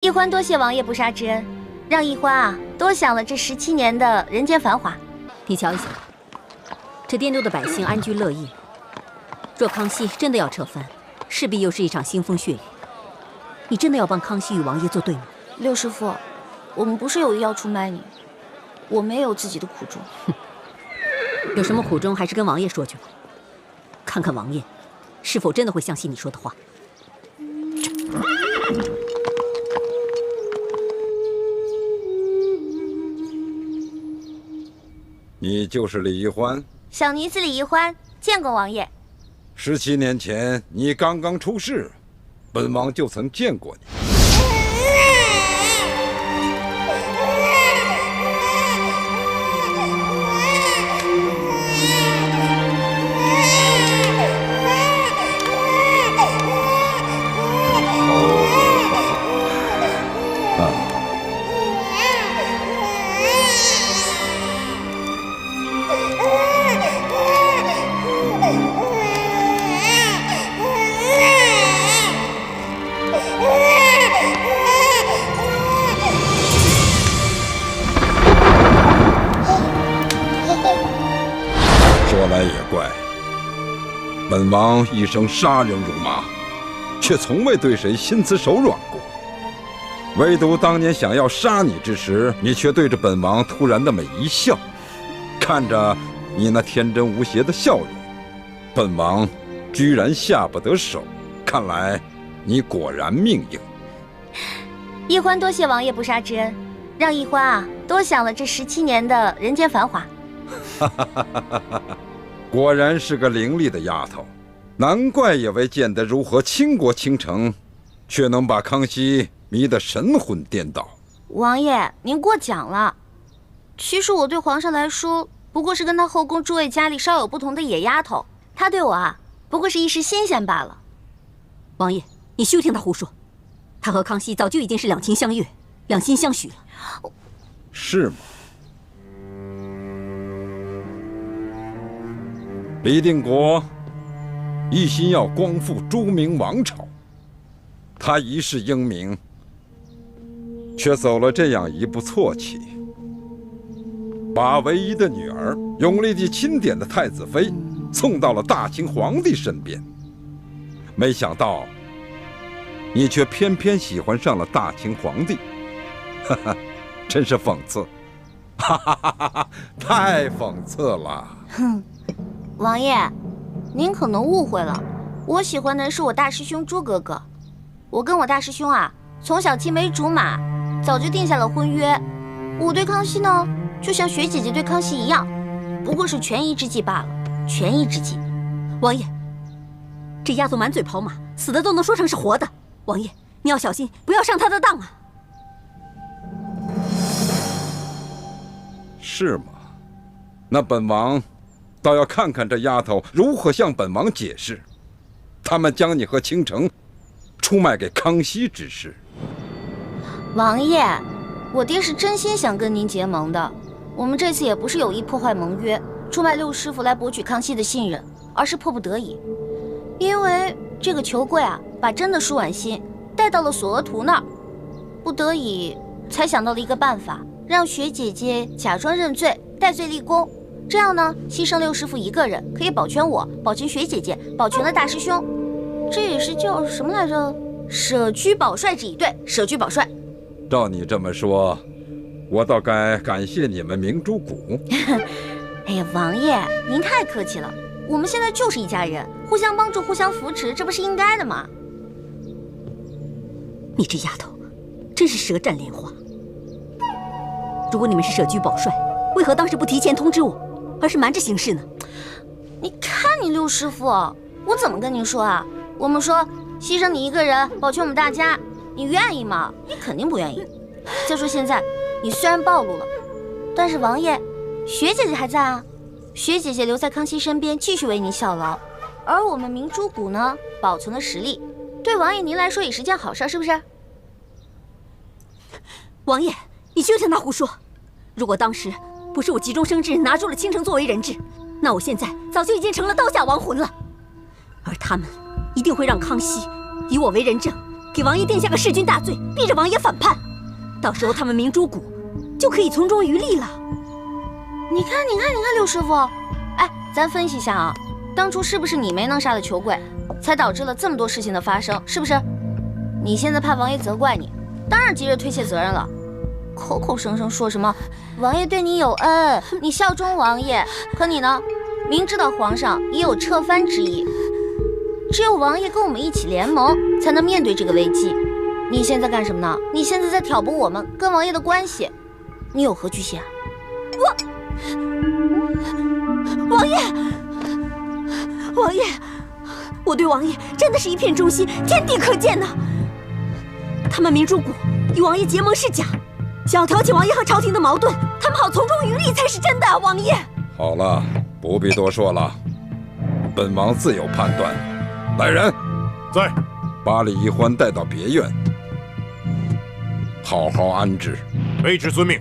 奕欢多谢王爷不杀之恩，让奕欢啊多享了这17年的人间繁华。你瞧一瞧，这滇州的百姓安居乐业。若康熙真的要撤藩，势必又是一场腥风血雨。你真的要帮康熙与王爷作对吗？六师傅，我们不是有意要出卖你，我们也有自己的苦衷。有什么苦衷，还是跟王爷说去吧。看看王爷是否真的会相信你说的话。你就是李奕欢？小女子李奕欢，见过王爷。17年前你刚刚出世，本王就曾见过你。说来也怪，本王一生杀人如麻，却从未对谁心慈手软过。唯独当年想要杀你之时，你却对着本王突然那么一笑，看着你那天真无邪的笑容，本王居然下不得手。看来你果然命硬。奕欢多谢王爷不杀之恩，让奕欢啊多享了这17年的人间繁华。果然是个伶俐的丫头，难怪也未见得如何倾国倾城，却能把康熙迷得神魂颠倒。王爷，您过奖了。其实我对皇上来说，不过是跟他后宫诸位家里稍有不同的野丫头，他对我啊，不过是一时新鲜罢了。王爷，你休听他胡说，他和康熙早就已经是两情相悦、两心相许了。是吗？李定国一心要光复朱明王朝，他一世英名，却走了这样一步错棋，把唯一的女儿永历帝钦点的太子妃送到了大清皇帝身边。没想到你却偏偏喜欢上了大清皇帝，哈哈，真是讽刺，哈哈哈哈，太讽刺了。哼。王爷，您可能误会了，我喜欢的是我大师兄朱哥哥。我跟我大师兄啊，从小青梅竹马，早就定下了婚约。我对康熙呢，就像雪姐姐对康熙一样，不过是权宜之计罢了，权宜之计。王爷，这丫头满嘴跑马，死的都能说成是活的。王爷，你要小心，不要上她的当啊！是吗？那本王倒要看看这丫头如何向本王解释，他们将你和倾城出卖给康熙之事。王爷，我爹是真心想跟您结盟的，我们这次也不是有意破坏盟约，出卖六师傅来博取康熙的信任，而是迫不得已。因为这个裘贵啊，把真的舒婉心带到了索额图那儿，不得已才想到了一个办法，让雪姐姐假装认罪，戴罪立功。这样呢，牺牲六师傅一个人，可以保全我，保全雪姐姐，保全了大师兄。这也是叫什么来着？舍居保帅之意。对，舍居保帅。照你这么说，我倒该感谢你们明珠谷。哎呀，王爷，您太客气了。我们现在就是一家人，互相帮助，互相扶持，这不是应该的吗？你这丫头，真是舌战莲花。如果你们是舍居保帅，为何当时不提前通知我？而是瞒着行事呢？你看你六师傅，我怎么跟您说啊？我们说牺牲你一个人，保全我们大家，你愿意吗？你肯定不愿意。再说现在，你虽然暴露了，但是王爷，雪姐姐还在啊。雪姐姐留在康熙身边，继续为您效劳，而我们明珠谷呢，保存了实力，对王爷您来说也是件好事，是不是？王爷，你休听他胡说。如果当时不是我急中生智拿住了倾城作为人质，那我现在早就已经成了刀下亡魂了。而他们一定会让康熙以我为人证，给给王爷定下个弑君大罪，逼着王爷反叛。到时候他们明珠谷就可以从中渔利了。你看，六师傅，哎，咱分析一下啊，当初是不是你没能杀了裘贵，才导致了这么多事情的发生？是不是？你现在怕王爷责怪你，当然急着推卸责任了，口口声声说什么王爷对你有恩，你效忠王爷，可你呢，明知道皇上也有撤藩之意，只有王爷跟我们一起联盟，才能面对这个危机。你现在干什么呢？你现在在挑拨我们跟王爷的关系，你有何居心啊？王爷，我对王爷真的是一片忠心，天地可见呐。他们明珠谷与王爷结盟是假，想要挑起王爷和朝廷的矛盾，他们好从中渔利才是真的啊！王爷，好了，不必多说了，本王自有判断。来人，在，把李易欢带到别院，好好安置。卑职遵命。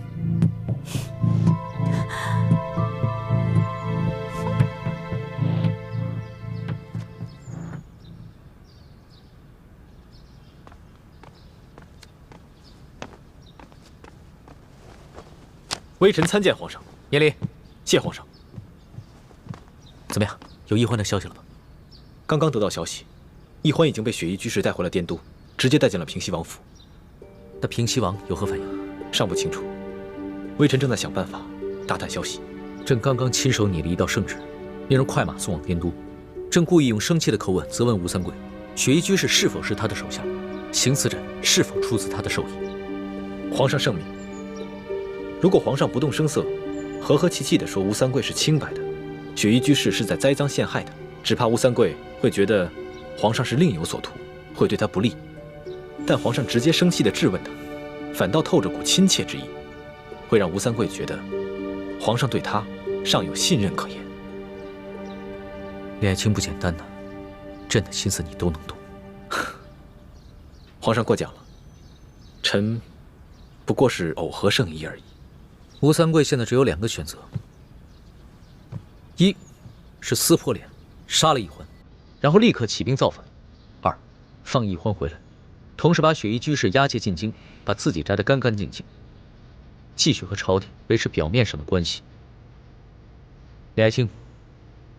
微臣参见皇上。免礼。谢皇上。怎么样，有易欢的消息了吗？刚刚得到消息，易欢已经被雪衣居士带回了滇都，直接带进了平西王府。那平西王有何反应？尚不清楚。微臣正在想办法打探消息。朕刚刚亲手拟了一道圣旨，令人快马送往滇都。朕故意用生气的口吻责问吴三桂，雪衣居士是否是他的手下，行刺朕是否出自他的授意。皇上圣明。如果皇上不动声色，和和气气地说吴三桂是清白的，雪衣居士是在栽赃陷害的，只怕吴三桂会觉得皇上是另有所图，会对他不利。但皇上直接生气地质问他，反倒透着股亲切之意，会让吴三桂觉得皇上对他尚有信任可言。李爱卿不简单呐，朕的心思你都能懂。皇上过奖了，臣不过是偶合圣意而已。吴三桂现在只有2个选择：一是撕破脸，杀了易欢，然后立刻起兵造反；二，放易欢回来，同时把雪衣居士押解进京，把自己摘得干干净净，继续和朝廷维持表面上的关系。李爱卿，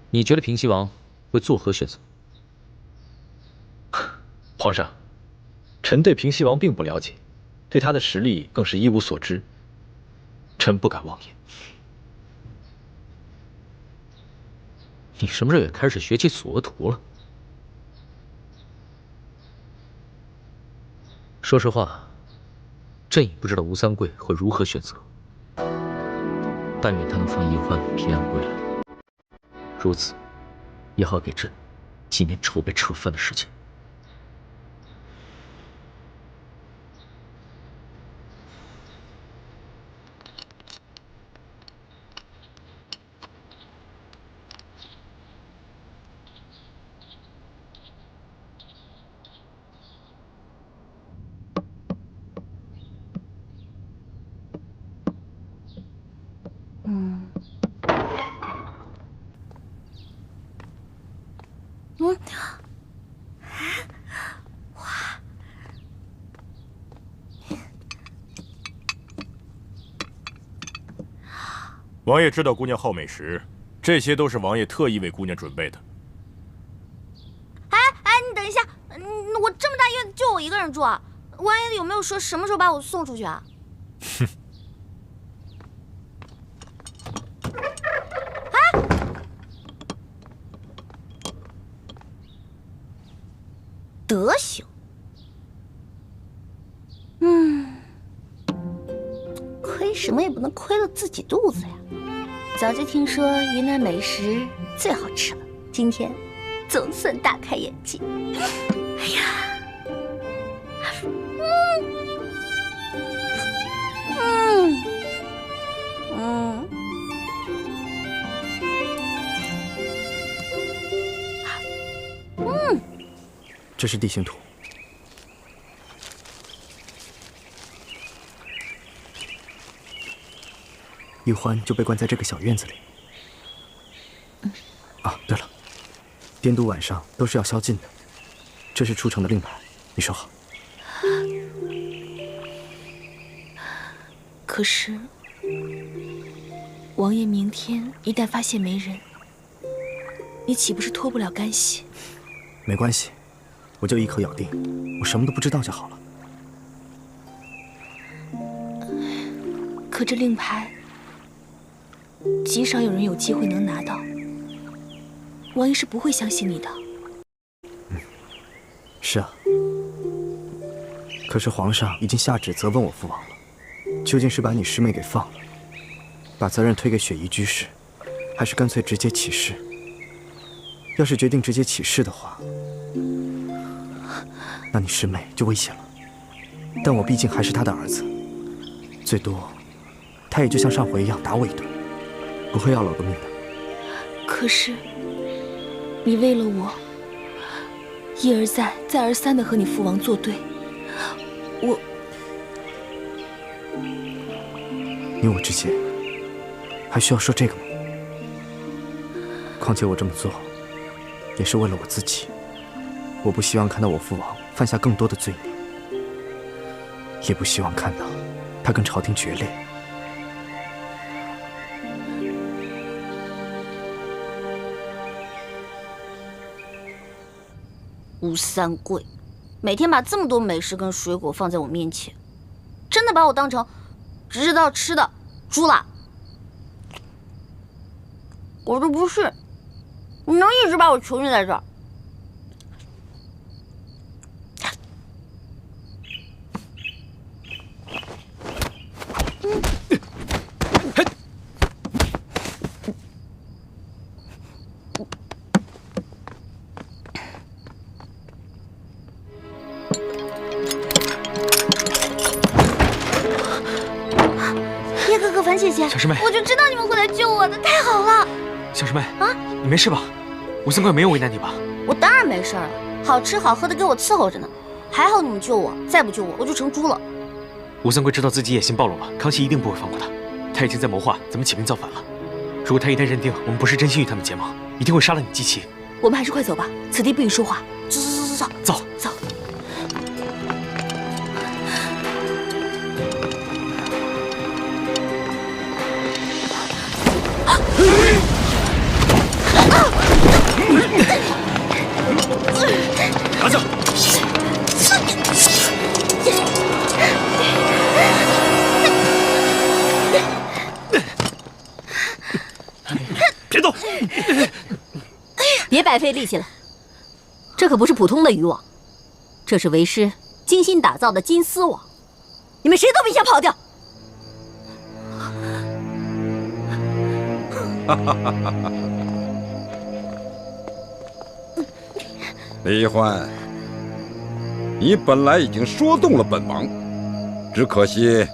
你觉得平西王会作何选择？皇上，臣对平西王并不了解，对他的实力更是一无所知。臣不敢妄言。你什么时候也开始学起索额图了？说实话，朕也不知道吴三桂会如何选择。但愿他能放易欢平安归来，如此也好给朕几年筹备撤藩的时间。王爷知道姑娘好美食，这些都是王爷特意为姑娘准备的。哎，你等一下，我这么大院子就我一个人住啊，王爷有没有说什么时候把我送出去啊？哼。德行，亏什么也不能亏了自己肚子呀。早就听说云南美食最好吃了，今天总算大开眼界。哎呀，这是地形图。易欢就被关在这个小院子里。啊，对了，滇都晚上都是要宵禁的，这是出城的令牌，你收好。可是，王爷明天一旦发现没人，你岂不是脱不了干系？没关系，我就一口咬定，我什么都不知道就好了。可这令牌，极少有人有机会能拿到。王爷是不会相信你的。是啊，可是皇上已经下旨责问我父王了，究竟是把你师妹给放了，把责任推给雪姨居士，还是干脆直接起事？要是决定直接起事的话，那你师妹就危险了。但我毕竟还是她的儿子，最多她也就像上回一样打我一顿，不会要了我的命的。可是，你为了我，一而再、再而三的和你父王作对，你我之间还需要说这个吗？况且我这么做也是为了我自己，我不希望看到我父王犯下更多的罪孽，也不希望看到他跟朝廷决裂。吴三桂，每天把这么多美食跟水果放在我面前，真的把我当成只知道吃的猪啦！我都不是，你能一直把我囚禁在这儿？叶哥哥、樊姐姐，小师妹，我就知道你们会来救我的，太好了！小师妹啊，你没事吧？吴三桂没有为难你吧？我当然没事了，好吃好喝的给我伺候着呢。还好你们救我，再不救我，我就成猪了。吴三桂知道自己野心暴露了，康熙一定不会放过他。他已经在谋划怎么起兵造反了。如果他一旦认定我们不是真心与他们结盟，一定会杀了你姬妻。我们还是快走吧，此地不宜说话。走走走走走走走。拿下！别动！别白费力气了，这可不是普通的渔网，这是为师精心打造的金丝网，你们谁都别想跑掉！李欢，你本来已经说动了本王，只可惜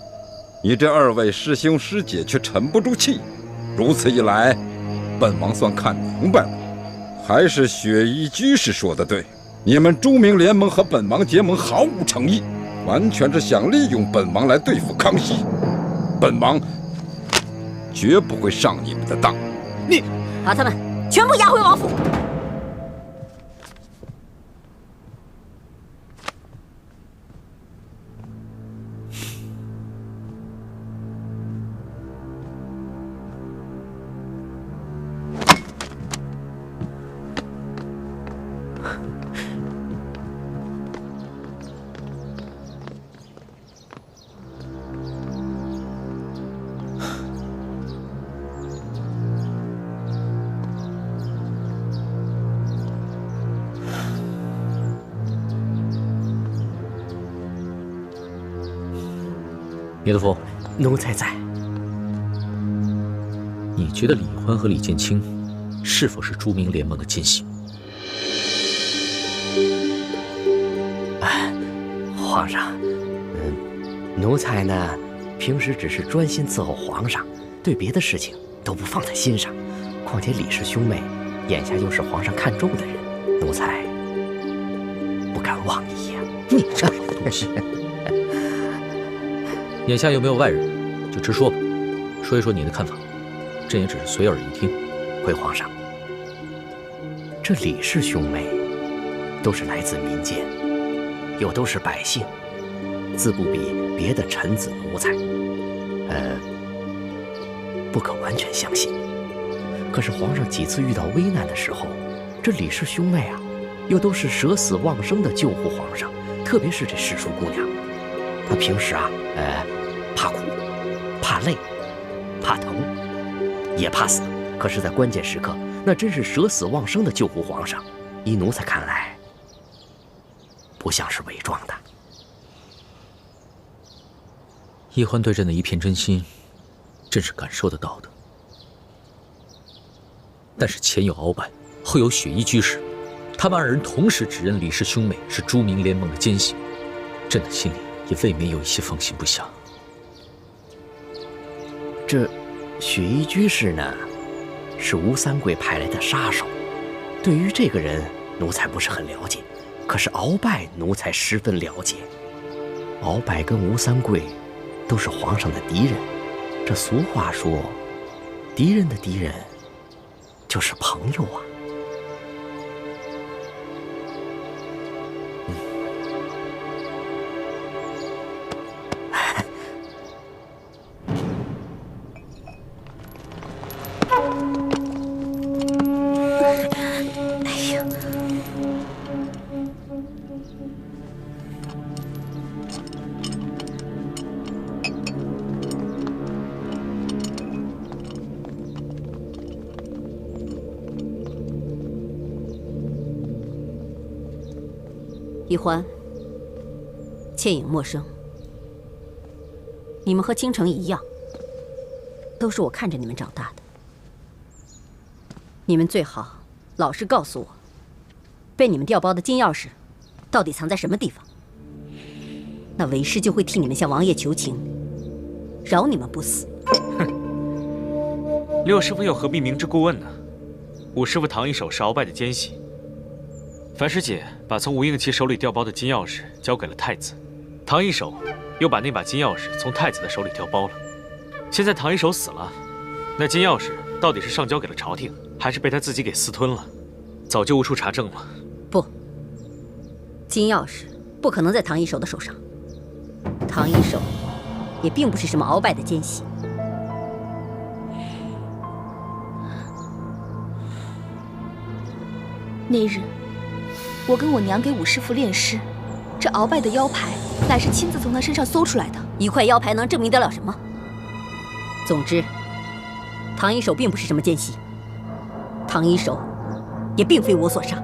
你这2位师兄师姐却沉不住气。如此一来，本王算看明白了，还是雪衣居士说的对，你们朱明联盟和本王结盟毫无诚意，完全是想利用本王来对付康熙。本王绝不会上你们的当。你把他们全部押回王府。聂德福，奴才在。你觉得李欢和李建清是否是朱明联盟的奸细？皇上，奴才呢，平时只是专心伺候皇上，对别的事情都不放在心上。况且李氏兄妹眼下又是皇上看重的人，奴才不敢妄议呀。你这老东西！眼下有没有外人，就直说吧，说一说你的看法。朕也只是随耳一听。回皇上，这李氏兄妹都是来自民间，又都是百姓，自不比别的臣子奴才。不可完全相信。可是皇上几次遇到危难的时候，这李氏兄妹啊，又都是舍死忘生的救护皇上。特别是这世淑姑娘，她平时啊，怕苦、怕累、怕疼，也怕死。可是，在关键时刻，那真是舍死忘生的救护皇上。依奴才看来，不像是伪装的。易欢对朕的一片真心，朕是感受得到的。但是前有鳌拜，后有雪衣居士，他们二人同时指认李氏兄妹是朱明联盟的奸细，朕的心里也未免有一些放心不下。这雪衣居士呢，是吴三桂派来的杀手。对于这个人，奴才不是很了解，可是鳌拜奴才十分了解。鳌拜跟吴三桂都是皇上的敌人。这俗话说，敌人的敌人就是朋友啊。一欢、倩影、陌生，你们和倾城一样，都是我看着你们长大的。你们最好老实告诉我，被你们调包的金钥匙到底藏在什么地方？那为师就会替你们向王爷求情，饶你们不死。哼，六师傅又何必明知故问呢？五师傅唐一手是鳌拜的奸细。樊师姐把从吴应期手里调包的金钥匙交给了太子，唐一手又把那把金钥匙从太子的手里调包了。现在唐一手死了，那金钥匙到底是上交给了朝廷，还是被他自己给私吞了，早就无处查证了。不，金钥匙不可能在唐一手的手上。唐一手也并不是什么鳌拜的奸细。那日，我跟我娘给五师傅炼尸，这鳌拜的腰牌乃是亲自从他身上搜出来的。一块腰牌能证明得了什么？总之，唐一手并不是什么奸细，唐一手也并非我所杀。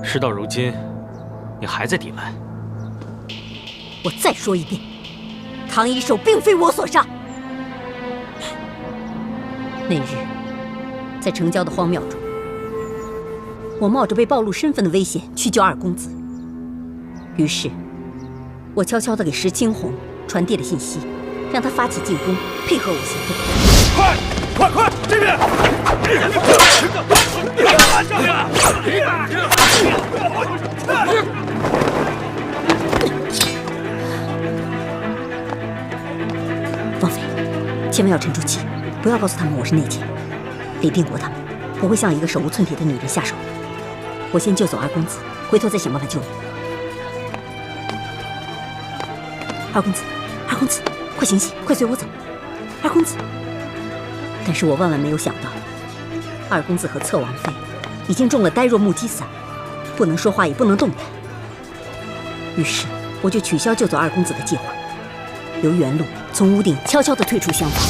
事到如今，你还在抵赖？我再说一遍，唐一手并非我所杀。那日，在城郊的荒庙中，我冒着被暴露身份的危险去救二公子。于是，我悄悄地给石青红传递了信息，让他发起进攻，配合我行动。快，这边！王妃，千万要沉住气，不要告诉他们我是内奸。李定国他们不会向一个手无寸铁的女人下手的。我先救走二公子，回头再想办法救你。二公子，快醒醒，快随我走！二公子。但是我万万没有想到，二公子和侧王妃已经中了呆若木鸡散，不能说话也不能动弹。于是我就取消救走二公子的计划，由原路从屋顶悄悄地退出厢房。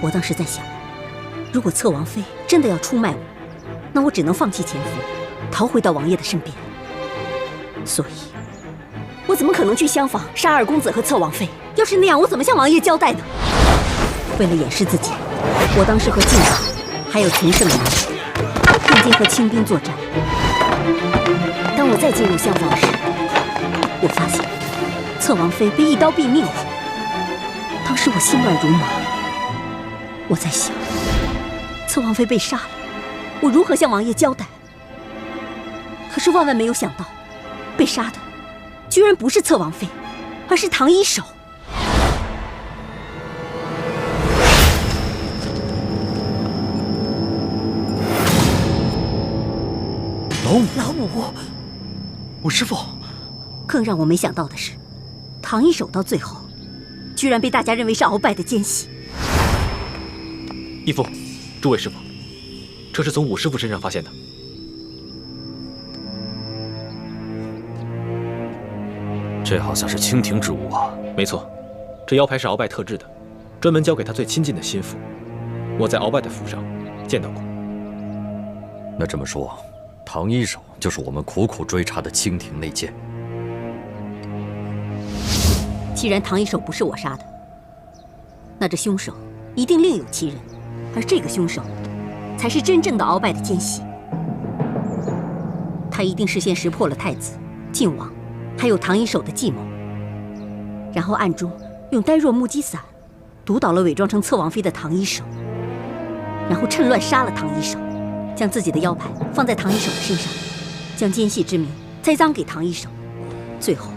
我当时在想，如果侧王妃真的要出卖我，那我只能放弃潜伏，逃回到王爷的身边。所以，我怎么可能去厢房杀二公子和侧王妃？要是那样，我怎么向王爷交代呢？为了掩饰自己，我当时和靖王还有陈胜男并肩和清兵作战。当我再进入厢房时，我发现侧王妃被一刀毙命了。当时我心乱如麻，我在想，侧王妃被杀了，我如何向王爷交代？可是万万没有想到，被杀的居然不是侧王妃，而是唐一手。老母，五师傅。更让我没想到的是，唐一手到最后居然被大家认为是鳌拜的奸细。义父，诸位师傅，这是从武师傅身上发现的。这好像是蜻蜓之物啊。没错，这腰牌是鳌拜特制的，专门交给他最亲近的心腹。我在鳌拜的府上见到过。那这么说，唐一手就是我们苦苦追查的蜻蜓内奸。既然唐一手不是我杀的，那这凶手一定另有其人，而这个凶手才是真正的鳌拜的奸细。他一定事先识破了太子、晋王，还有唐一手的计谋，然后暗中用呆若木鸡伞毒倒了伪装成侧王妃的唐一手，然后趁乱杀了唐一手，将自己的腰牌放在唐一手的身上，将奸细之名栽赃给唐一手，最后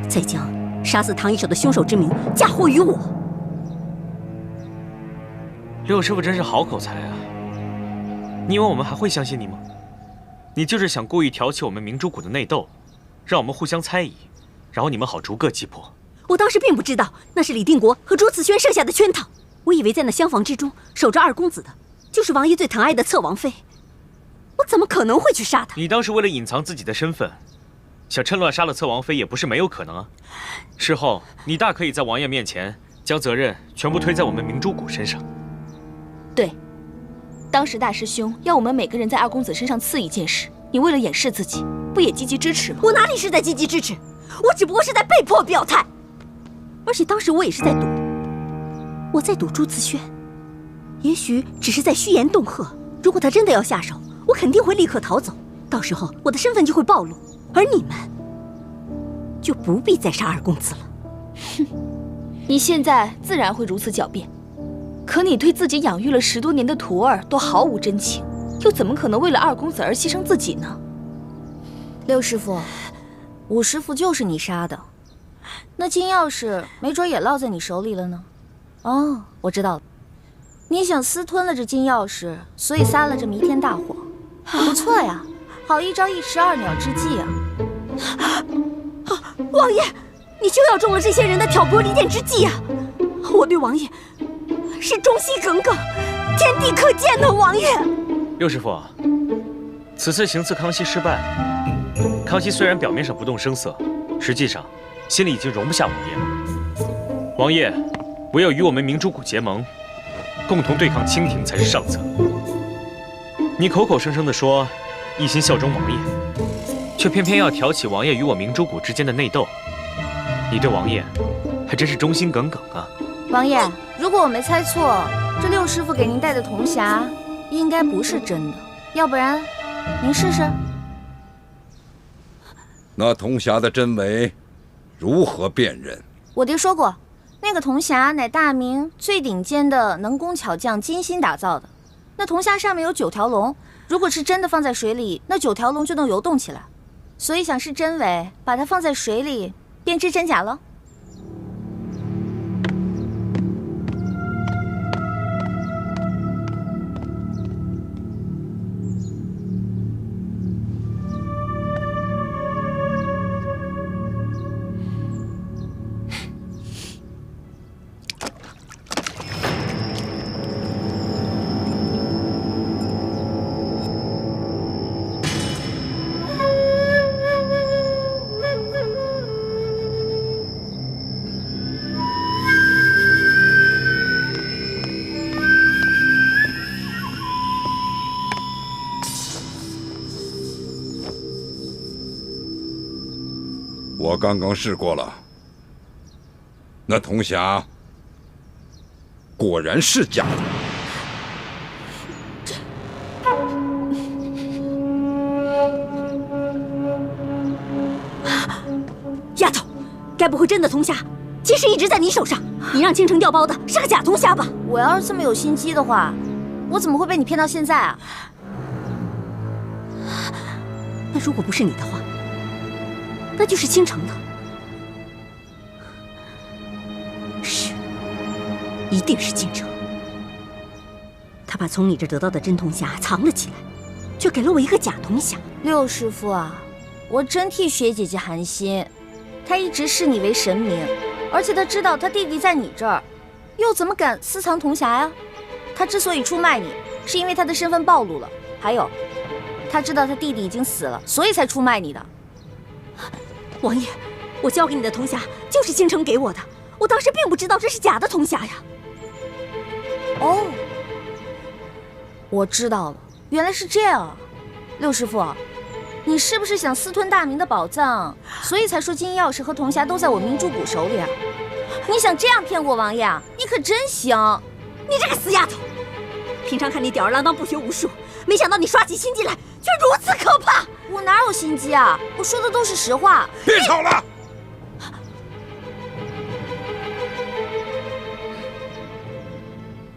再将杀死唐一手的凶手之名嫁祸于我。六师傅真是好口才啊！你以为我们还会相信你吗？你就是想故意挑起我们明珠谷的内斗，让我们互相猜疑，然后你们好逐个击破。我当时并不知道那是李定国和朱慈轩设下的圈套，我以为在那厢房之中守着二公子的就是王爷最疼爱的侧王妃，我怎么可能会去杀他？你当时为了隐藏自己的身份，想趁乱杀了侧王妃也不是没有可能啊。事后你大可以在王爷面前将责任全部推在我们明珠谷身上。对，当时大师兄要我们每个人在二公子身上刺一件事，你为了掩饰自己，不也积极支持吗？我哪里是在积极支持，我只不过是在被迫表态。而且当时我也是在赌，我在赌朱慈轩，也许只是在虚言恫吓。如果他真的要下手，我肯定会立刻逃走，到时候我的身份就会暴露，而你们就不必再杀二公子了。哼，你现在自然会如此狡辩。可你对自己养育了10多年的徒儿都毫无真情，又怎么可能为了二公子而牺牲自己呢？六师傅，武师傅就是你杀的，那金钥匙没准也落在你手里了呢。哦，我知道了，你想私吞了这金钥匙，所以撒了这弥天大火。不错呀，好一招一石二鸟之计啊！王爷，你就要中了这些人的挑拨离间之计啊！我对王爷是忠心耿耿，天地可见的，王爷。六师傅，此次行刺康熙失败，康熙虽然表面上不动声色，实际上心里已经容不下王爷了。王爷唯有与我们明珠谷结盟，共同对抗蜻蜓才是上策。你口口声声地说一心效忠王爷，却偏偏要挑起王爷与我明珠谷之间的内斗，你对王爷还真是忠心耿耿啊！王爷，如果我没猜错，这六师傅给您戴的铜匣应该不是真的，要不然您试试。那铜匣的真伪如何辨认？我爹说过，那个铜匣乃大明最顶尖的能工巧匠精心打造的。那铜匣上面有9条龙，如果是真的放在水里，那9条龙就能游动起来。所以想试真伪，把它放在水里，便知真假了。我刚刚试过了，那铜匣果然是假的。丫头，该不会真的铜匣其实一直在你手上？你让倾城调包的是个假铜匣吧？我要是这么有心机的话，我怎么会被你骗到现在啊？那如果不是你的话，那就是倾城的。是，一定是倾城。他把从你这得到的真铜匣藏了起来，却给了我一个假铜匣。六师傅啊，我真替学姐姐寒心，她一直视你为神明，而且他知道他弟弟在你这儿，又怎么敢私藏铜匣呀？他之所以出卖你，是因为他的身份暴露了，还有，他知道他弟弟已经死了，所以才出卖你的。王爷，我交给你的铜匣就是倾城给我的，我当时并不知道这是假的铜匣呀。哦，我知道了，原来是这样啊，六师傅，你是不是想私吞大明的宝藏，所以才说金钥匙和铜匣都在我明珠谷手里啊？你想这样骗过王爷啊？你可真行！你这个死丫头，平常看你吊儿郎当不学无术，没想到你耍起心机来却如此可怕。我哪有心机啊？我说的都是实话。别吵了！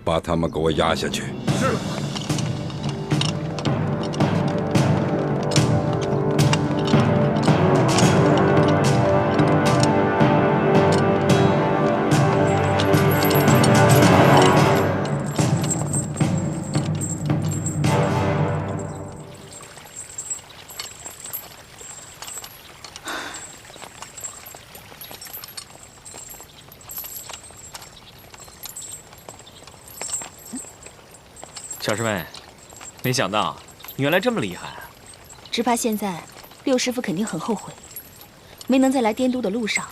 把他们给我压下去。是。小师妹，没想到你原来这么厉害啊！只怕现在六师傅肯定很后悔，没能在来滇都的路上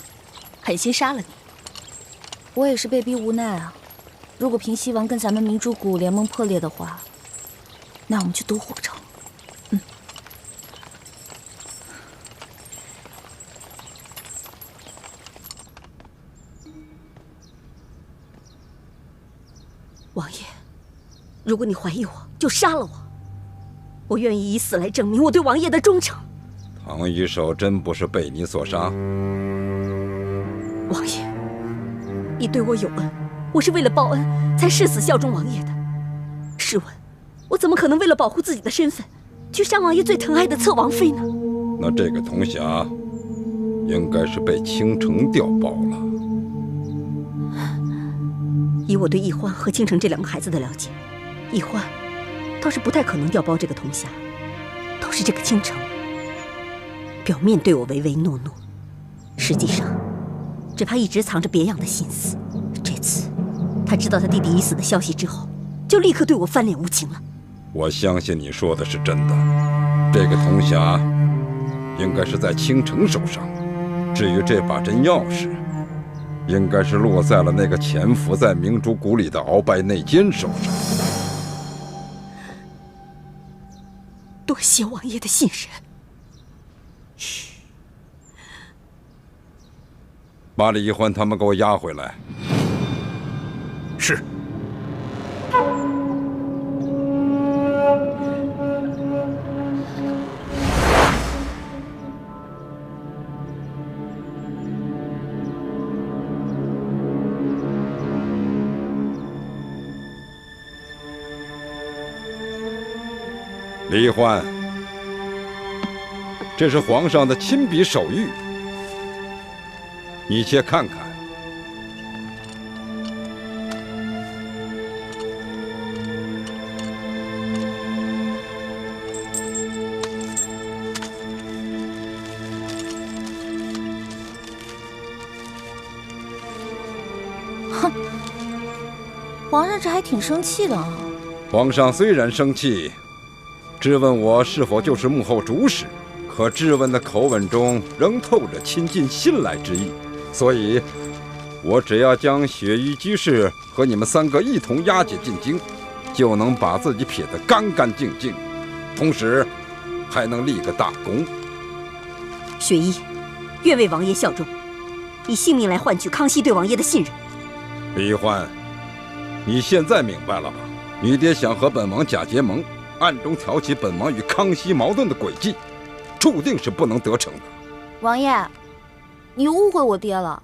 狠心杀了你。我也是被逼无奈啊！如果平西王跟咱们明珠谷联盟破裂的话，那我们就都活不成。王爷，如果你怀疑我，就杀了我，我愿意以死来证明我对王爷的忠诚。唐一手真不是被你所杀。王爷，你对我有恩，我是为了报恩才誓死效忠王爷的。试问，我怎么可能为了保护自己的身份，去杀王爷最疼爱的侧王妃呢？那这个铜匣，应该是被倾城调包了。以我对易欢和倾城这两个孩子的了解，易欢倒是不太可能调包这个铜匣，倒是这个倾城，表面对我唯唯诺诺，实际上只怕一直藏着别样的心思。这次他知道他弟弟已死的消息之后，就立刻对我翻脸无情了。我相信你说的是真的，这个铜匣应该是在倾城手上，至于这把真钥匙，应该是落在了那个潜伏在明珠谷里的鳌拜内奸手上。多谢王爷的信任。把李一欢他们给我押回来。是。李一欢，这是皇上的亲笔手谕，你且看看。哼，皇上这还挺生气的啊。皇上虽然生气，质问我是否就是幕后主使，可质问的口吻中仍透着亲近信赖之意，所以，我只要将雪域居士和你们三个一同押解进京，就能把自己撇得干干净净，同时还能立个大功。雪衣，愿为王爷效忠，以性命来换取康熙对王爷的信任。李欢，你现在明白了吧？你爹想和本王假结盟，暗中挑起本王与康熙矛盾的诡计，注定是不能得逞的。王爷，你误会我爹了。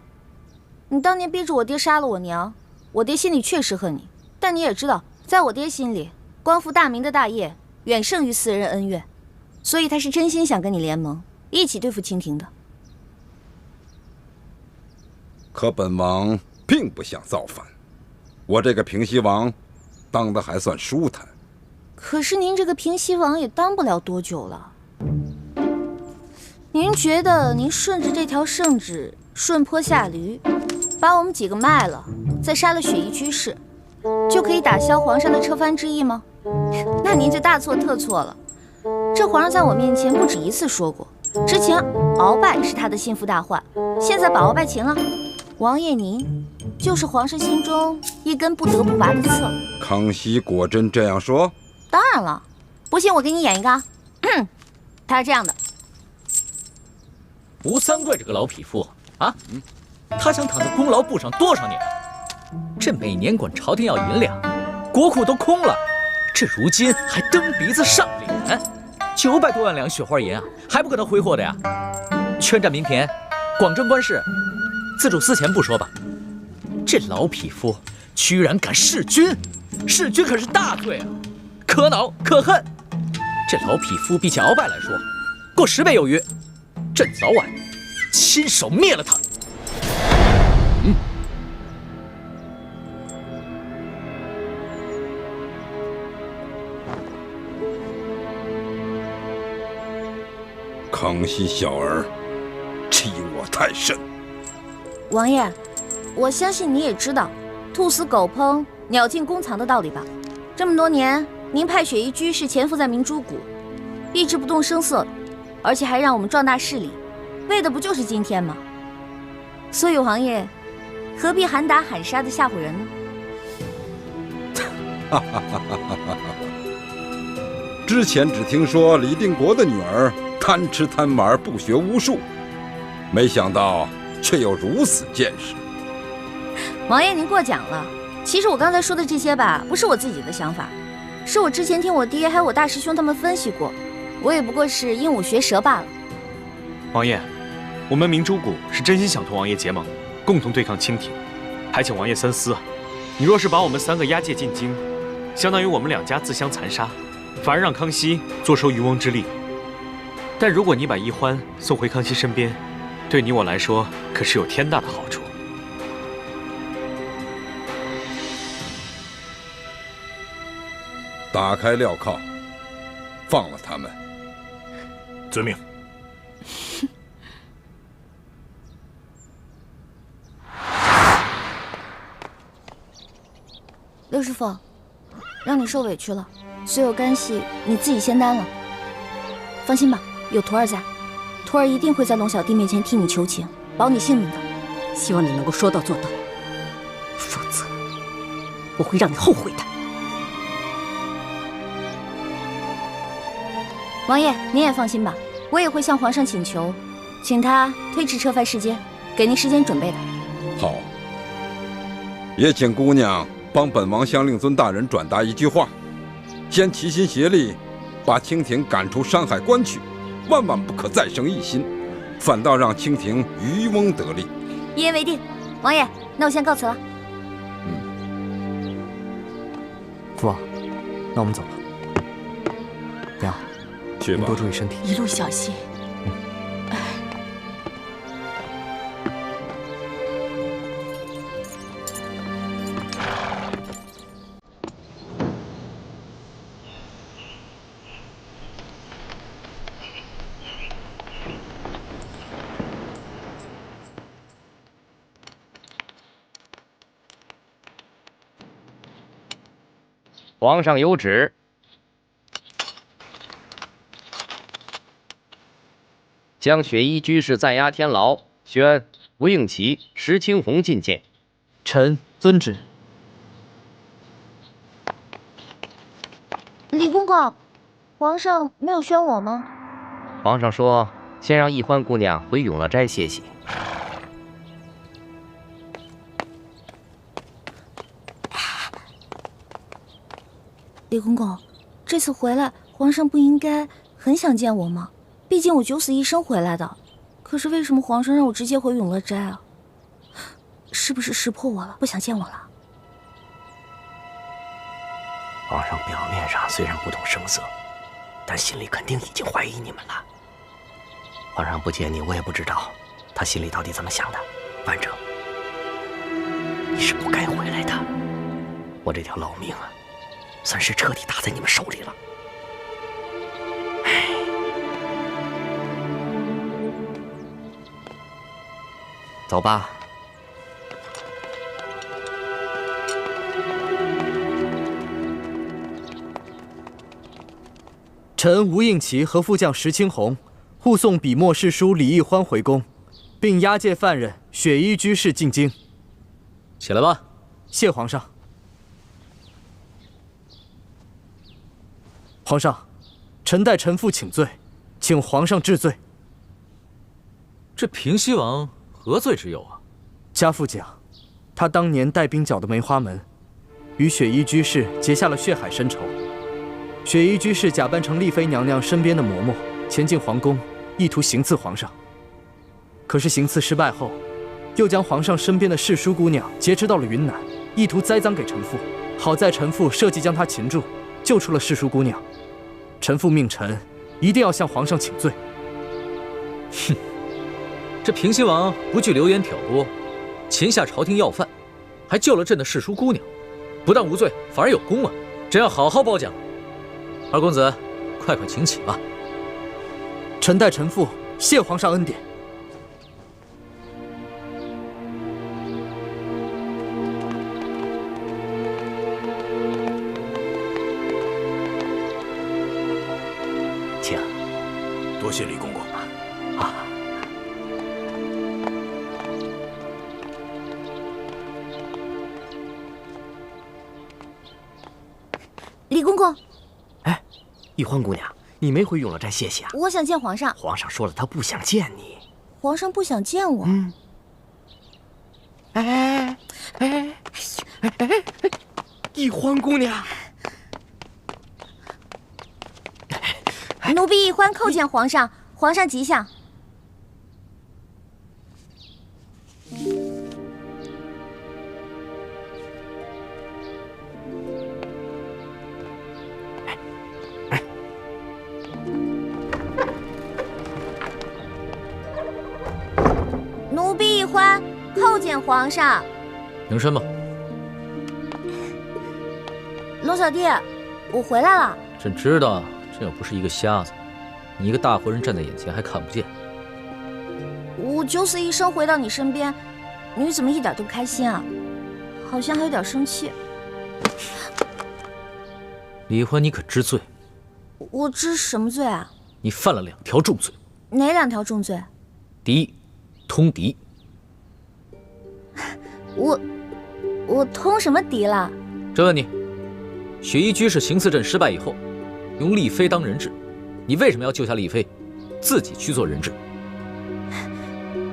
你当年逼着我爹杀了我娘，我爹心里确实恨你，但你也知道，在我爹心里，光复大明的大业远胜于私人恩怨，所以他是真心想跟你联盟，一起对付清廷的。可本王并不想造反，我这个平西王当得还算舒坦。可是您这个平西王也当不了多久了。您觉得您顺着这条圣旨顺坡下驴，把我们几个卖了，再杀了雪衣居士，就可以打消皇上的撤藩之意吗？那您就大错特错了。这皇上在我面前不止一次说过，之前鳌拜是他的心腹大患，现在把鳌拜擒了，王爷您就是皇上心中一根不得不拔的刺。康熙果真这样说？当然了，不信我给你演一个啊。他是这样的：吴三桂这个老匹夫啊，他想躺在功劳簿上多少年了？这每年管朝廷要银两，国库都空了，这如今还蹬鼻子上脸，900多万两雪花银啊，还不给他挥霍的呀？圈占民田，广征官市，自主私钱不说吧，这老匹夫居然敢弑君，弑君可是大罪啊，可恼可恨。这老匹夫比起鳌拜来说，过10倍有余，朕早晚亲手灭了他。康熙小儿，欺我太甚！王爷，我相信你也知道兔死狗烹，鸟尽弓藏的道理吧？这么多年，您派雪衣居士潜伏在明珠谷，一直不动声色，而且还让我们壮大势力，为的不就是今天吗？所以王爷何必喊打喊杀的吓唬人呢？之前只听说李定国的女儿贪吃贪玩，不学无术，没想到却有如此见识。王爷您过奖了，其实我刚才说的这些吧，不是我自己的想法，是我之前听我爹还有我大师兄他们分析过，我也不过是鹦鹉学舌罢了。王爷，我们明珠谷是真心想同王爷结盟，共同对抗清廷，还请王爷三思啊！你若是把我们3个押解进京，相当于我们2家自相残杀，反而让康熙坐收渔翁之利。但如果你把奕欢送回康熙身边，对你我来说可是有天大的好处。打开镣铐，放了他们。遵命。六师傅，让你受委屈了，所有干系你自己先担了。放心吧，有徒儿在，徒儿一定会在龙小弟面前替你求情，保你性命的。希望你能够说到做到，否则我会让你后悔的。王爷，您也放心吧，我也会向皇上请求，请他推迟撤藩时间，给您时间准备的。好，也请姑娘帮本王向令尊大人转达一句话，先齐心协力，把清廷赶出山海关去，万万不可再生异心，反倒让清廷渔翁得利。一言为定，王爷，那我先告辞了。父王，那我们走了。娘，去吧，您多注意身体，一路小心。皇上有旨，将雪衣居士暂押天牢，宣吴应奇、石青红觐见。臣遵旨。李公公，皇上没有宣我吗？皇上说，先让奕欢姑娘回永乐斋歇息。李公公，这次回来，皇上不应该很想见我吗？毕竟我九死一生回来的。可是为什么皇上让我直接回永乐斋啊？是不是识破我了，不想见我了？皇上表面上虽然不动声色，但心里肯定已经怀疑你们了。皇上不见你，我也不知道他心里到底怎么想的。反正你是不该回来的。我这条老命啊，算是彻底搭在你们手里了。走吧。臣吴应奇和副将石青红护送笔墨侍书李义欢回宫，并押解犯人雪衣居士进京。起来吧。谢皇上。皇上，臣代臣父请罪，请皇上治罪。这平西王何罪之有啊？家父讲，他当年带兵剿的梅花门，与雪衣居士结下了血海深仇。雪衣居士假扮成丽妃娘娘身边的嬷嬷，前进皇宫，意图行刺皇上。可是行刺失败后，又将皇上身边的侍书姑娘劫持到了云南，意图栽赃给臣父。好在臣父设计将她擒住，救出了侍书姑娘。臣父命臣一定要向皇上请罪。哼，这平西王不惧流言挑拨，擒下朝廷要犯，还救了朕的侍书姑娘，不但无罪，反而有功啊！朕要好好褒奖。二公子，快快请起吧。臣代臣父谢皇上恩典。请。多谢李公公。啊。李公公。哎，玉欢姑娘，你没回永乐斋歇歇啊？我想见皇上。皇上说了，他不想见你。皇上不想见我。哎，玉欢姑娘。奴婢一欢叩见皇上，皇上吉祥。奴婢一欢叩见皇上。平身吧。龙小弟，我回来了。朕知道。这又不是一个瞎子，你一个大活人站在眼前还看不见。我九死一生回到你身边，你怎么一点都不开心啊？好像还有点生气。李欢，你可知罪？我知什么罪啊？你犯了2条重罪。哪2条重罪？第一，通敌。我通什么敌了？朕问你，雪衣居士行刺朕失败以后，用丽妃当人质，你为什么要救下丽妃，自己去做人质？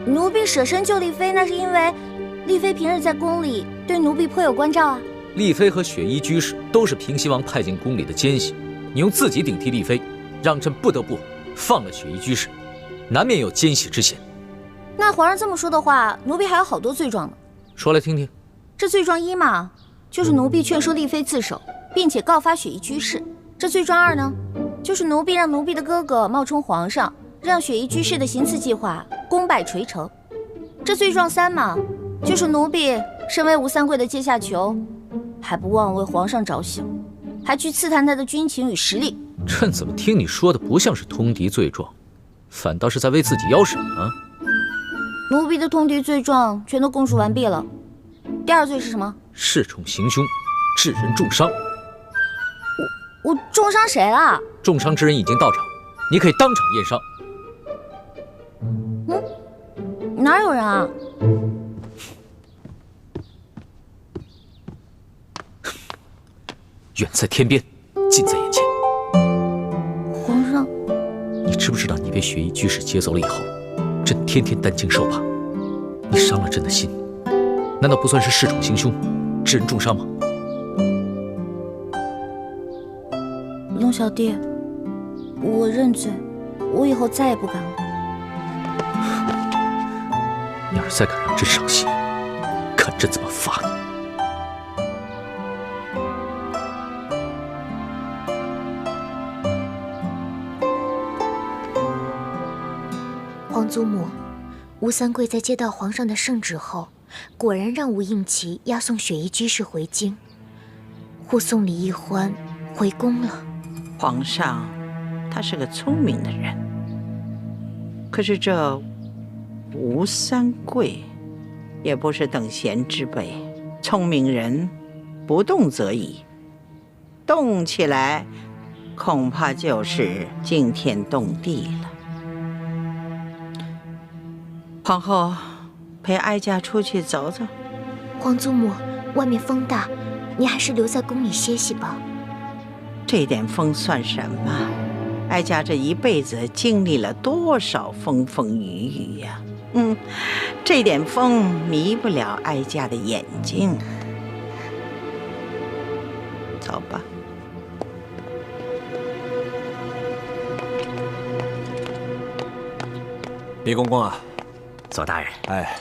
奴婢舍身救丽妃，那是因为丽妃平日在宫里对奴婢颇有关照啊。丽妃和雪衣居士都是平西王派进宫里的奸细，你用自己顶替丽妃，让朕不得不放了雪衣居士，难免有奸细之嫌。那皇上这么说的话，奴婢还有好多罪状呢。说来听听。这罪状1嘛，就是奴婢劝说丽妃自首，并且告发雪衣居士。这罪状2呢，就是奴婢让奴婢的哥哥冒充皇上，让雪衣居士的行刺计划功败垂成。这罪状3嘛，就是奴婢身为吴三桂的阶下囚，还不忘为皇上着想，还去刺探他的军情与实力。朕怎么听你说的不像是通敌罪状，反倒是在为自己邀审啊？奴婢的通敌罪状全都供述完毕了。第2罪是什么？恃宠行凶，致人重伤。我重伤谁了？重伤之人已经到场，你可以当场验伤。哪有人啊？远在天边，近在眼前。皇上，你知不知道你被雪衣居士劫走了以后，朕天天担惊受怕，你伤了朕的心，难道不算是恃宠行凶，致人重伤吗？龙小弟，我认罪，我以后再也不敢了。你要是再敢让朕伤心，看朕怎么罚你！皇祖母，吴三桂在接到皇上的圣旨后，果然让吴应奇押送雪衣居士回京，护送李义欢回宫了。皇上，他是个聪明的人，可是这吴三桂也不是等闲之辈，聪明人不动则已，动起来恐怕就是惊天动地了。皇后，陪哀家出去走走。皇祖母，外面风大，你还是留在宫里歇息吧。这点风算什么？哀家这一辈子经历了多少风风雨雨呀！这点风迷不了哀家的眼睛。走吧。李公公啊，左大人，哎，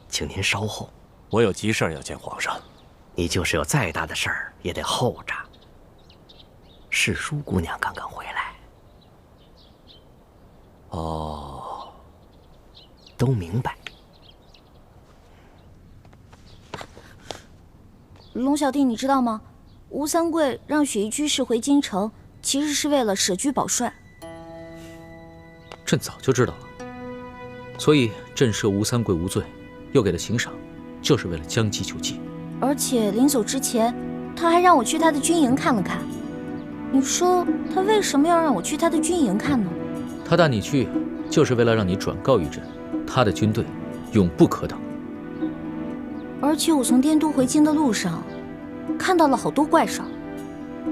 请您稍后，我有急事要见皇上。你就是有再大的事儿也得候着。世淑姑娘刚刚回来。哦，都明白。龙小弟，你知道吗？吴三桂让雪衣居士回京城，其实是为了舍居保帅。朕早就知道了，所以朕赦吴三桂无罪，又给他刑赏，就是为了将计就计。而且临走之前，他还让我去他的军营看了看。你说他为什么要让我去他的军营看呢？他带你去，就是为了让你转告于朕，他的军队永不可挡。而且我从滇都回京的路上，看到了好多怪兽。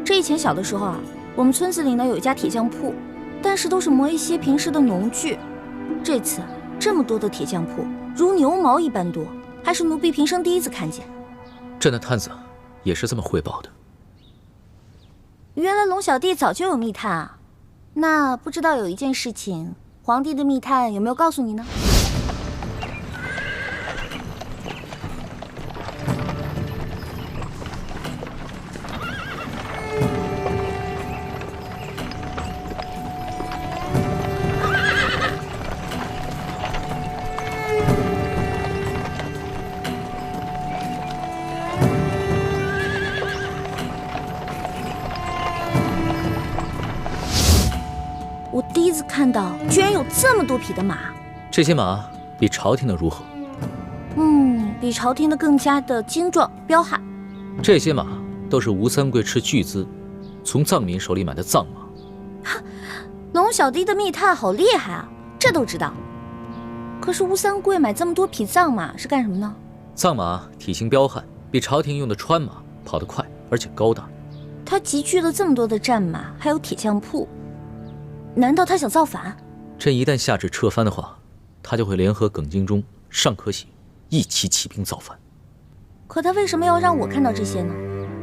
这以前小的时候啊，我们村子里呢有一家铁匠铺，但是都是磨一些平时的农具。这次这么多的铁匠铺，如牛毛一般多，还是奴婢平生第一次看见。朕的探子也是这么汇报的。原来龙小弟早就有密探啊！那不知道有一件事情，皇帝的密探有没有告诉你呢？我第一次看到，居然有这么多匹的马。这些马比朝廷的如何？比朝廷的更加的精壮彪悍。这些马都是吴三桂斥巨资从藏民手里买的藏马。龙小弟的密探好厉害啊，这都知道。可是吴三桂买这么多匹藏马是干什么呢？藏马体型彪悍，比朝廷用的川马跑得快，而且高大。他集聚了这么多的战马，还有铁匠铺，难道他想造反？朕一旦下旨撤藩的话，他就会联合耿精忠、尚可喜一起起兵造反。可他为什么要让我看到这些呢？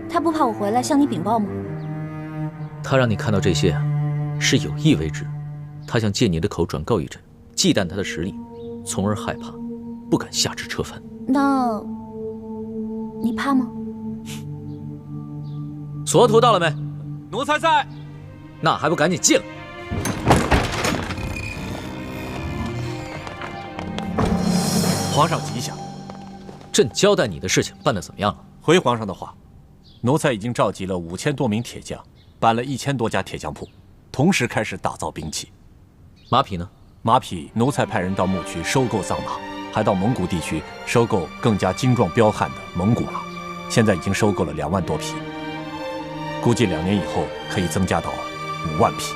他不怕我回来向你禀报吗？他让你看到这些，是有意为之。他想借你的口转告于朕，忌惮他的实力，从而害怕，不敢下旨撤藩。那，你怕吗？索图到了没？奴才在。那还不赶紧进来！皇上吉祥。朕交代你的事情办得怎么样了？回皇上的话，奴才已经召集了5000多名铁匠，办了1000多家铁匠铺，同时开始打造兵器。马匹呢？马匹，奴才派人到牧区收购藏马，还到蒙古地区收购更加精壮彪悍的蒙古马，现在已经收购了2万多匹，估计2年以后可以增加到5万匹。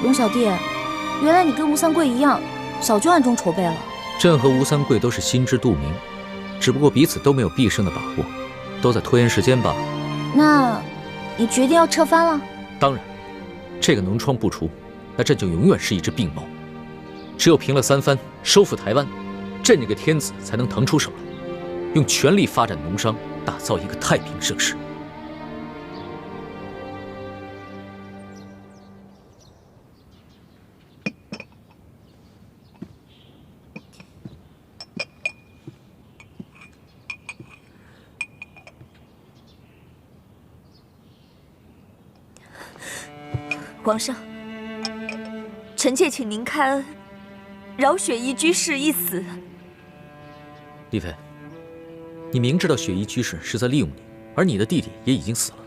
龙小弟，原来你跟吴三桂一样，早就暗中筹备了。朕和吴三桂都是心知肚明，只不过彼此都没有必胜的把握，都在拖延时间罢了。那，你决定要撤藩了？当然，这个脓疮不除，那朕就永远是一只病猫。只有平了三藩，收复台湾，朕这个天子才能腾出手来，用全力发展农商，打造一个太平盛世。皇上，臣妾请您开恩，饶雪衣居士一死。丽妃，你明知道雪衣居士是在利用你，而你的弟弟也已经死了，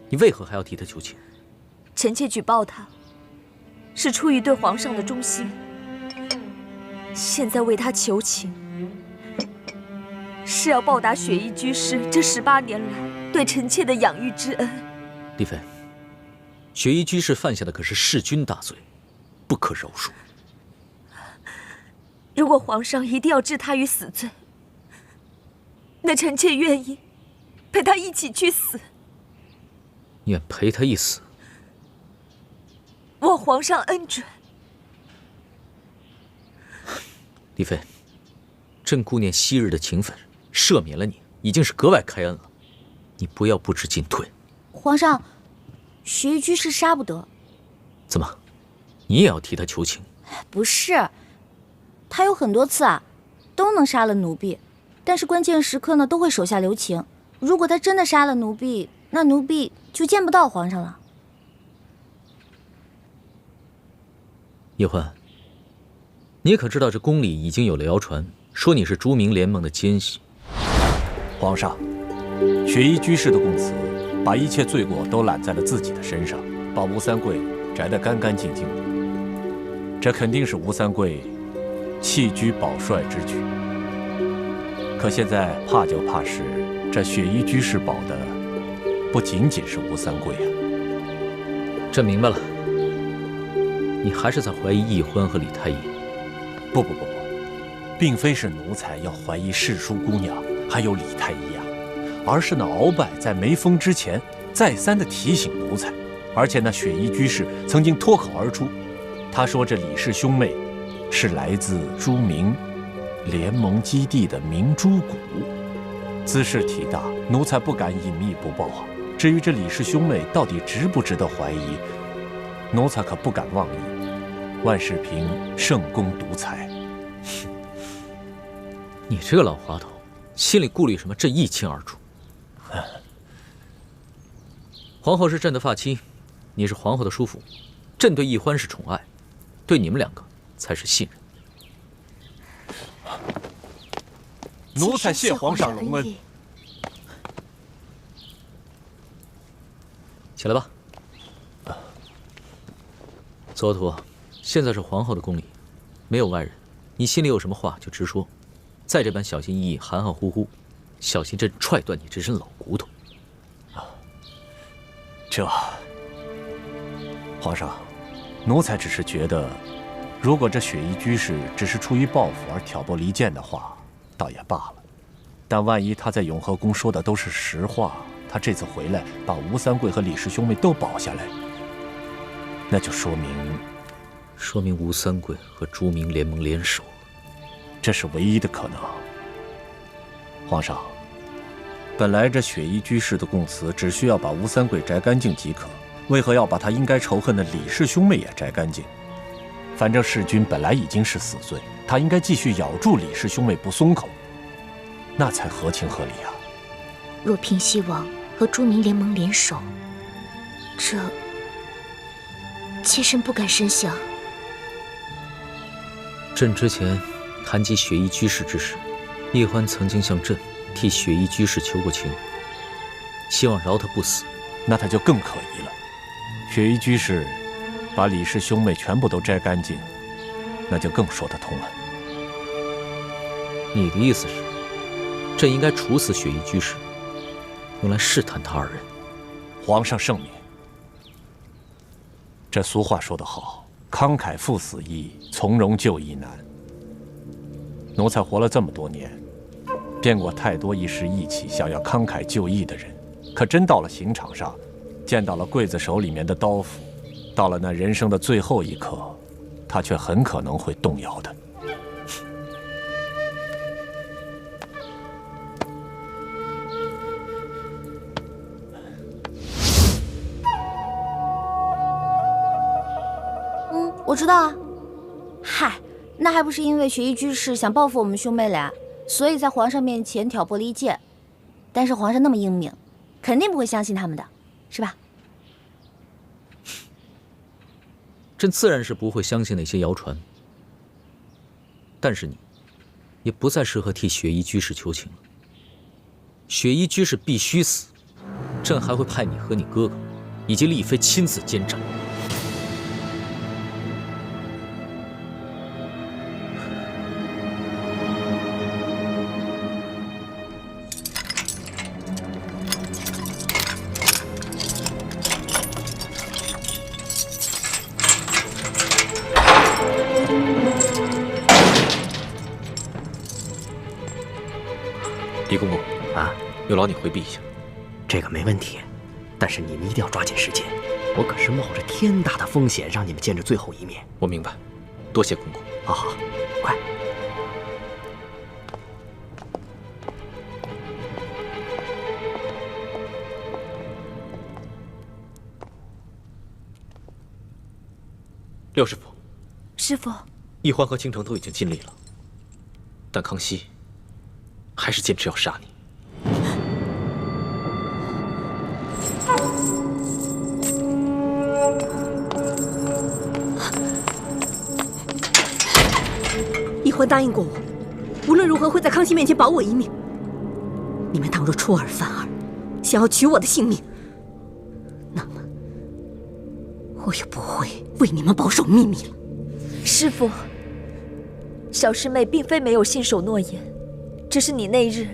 你为何还要替他求情？臣妾举报他，是出于对皇上的忠心。现在为他求情，是要报答雪衣居士这18年来对臣妾的养育之恩。丽妃，雪衣居士犯下的可是弑君大罪，不可饶恕。如果皇上一定要置他于死罪，那臣妾愿意陪他一起去死。愿陪他一死？望皇上恩准。丽妃，朕顾念昔日的情分，赦免了你，已经是格外开恩了。你不要不知进退。皇上，雪衣居士杀不得。怎么，你也要替他求情？不是，他有很多次都能杀了奴婢，但是关键时刻呢，都会手下留情。如果他真的杀了奴婢，那奴婢就见不到皇上了。叶欢，你可知道这宫里已经有了谣传，说你是朱明联盟的奸细？皇上，雪衣居士的供词，把一切罪过都揽在了自己的身上，把吴三桂摘得干干净净的。这肯定是吴三桂弃居保帅之举。可现在怕就怕是这雪衣居士保的不仅仅是吴三桂啊。朕明白了，你还是在怀疑奕欢和李太医。不，并非是奴才要怀疑世淑姑娘还有李太医啊，而是那鳌拜在没封之前再三的提醒奴才，而且那雪衣居士曾经脱口而出，他说这李氏兄妹是来自朱明联盟基地的明珠谷，兹事体大，奴才不敢隐秘不报啊。至于这李氏兄妹到底值不值得怀疑，奴才可不敢妄议。万事凭圣公独裁。你这个老滑头，心里顾虑什么？朕一清二楚。皇后是朕的发妻，你是皇后的叔父，朕对奕欢是宠爱，对你们两个才是信任。奴才谢皇上隆恩。起来吧。左图，现在是皇后的宫里，没有外人，你心里有什么话就直说，再这般小心翼翼、含含糊糊，小心朕踹断你这身老骨头。皇上，奴才只是觉得，如果这雪衣居士只是出于报复而挑拨离间的话，倒也罢了。但万一他在永和宫说的都是实话，他这次回来把吴三桂和李氏兄妹都保下来，那就说明吴三桂和朱明联盟联手，这是唯一的可能。皇上，本来这雪衣居士的供词只需要把吴三桂摘干净即可，为何要把他应该仇恨的李氏兄妹也摘干净？反正弑君本来已经是死罪，他应该继续咬住李氏兄妹不松口，那才合情合理啊。若平西王和朱明联盟联手，这妾身不敢深想。朕之前谈及雪衣居士之时，奕欢曾经向朕替雪衣居士求过情，希望饶他不死。那他就更可疑了。雪衣居士把李氏兄妹全部都摘干净，那就更说得通了。你的意思是，朕应该处死雪衣居士，用来试探他二人？皇上圣明。这俗话说得好，慷慨赴死易，从容就义难。奴才活了这么多年，见过太多一时义气想要慷慨就义的人，可真到了刑场上，见到了刽子手里面的刀斧，到了那人生的最后一刻，他却很可能会动摇的。我知道啊。嗨，那还不是因为雪衣居士想报复我们兄妹俩，所以在皇上面前挑拨离间。但是皇上那么英明，肯定不会相信他们的，是吧？朕自然是不会相信那些谣传，但是你也不再适合替雪衣居士求情了。雪衣居士必须死，朕还会派你和你哥哥以及丽妃亲自监斩。李公公啊，有劳你回避一下。这个没问题，但是你们一定要抓紧时间。我可是冒着天大的风险让你们见着最后一面。我明白，多谢公公。好好，快。六师傅，师傅，奕欢和倾城都已经尽力了，但康熙还是坚持要杀你。奕欢答应过我，无论如何会在康熙面前保我一命。你们倘若出尔反尔，想要取我的性命，那么我也不会为你们保守秘密了。师父，小师妹并非没有信守诺言，只是你那日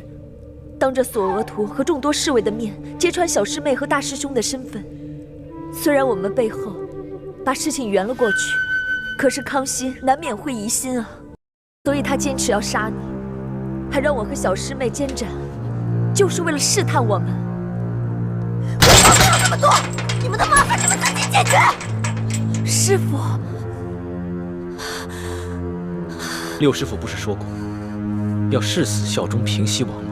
当着索额图和众多侍卫的面揭穿小师妹和大师兄的身份。虽然我们背后把事情圆了过去，可是康熙难免会疑心啊，所以他坚持要杀你，还让我和小师妹监斩，就是为了试探我们。我说不要那么多，你们的麻烦你们自己解决。师父，六师傅不是说过要誓死效忠平西王吗？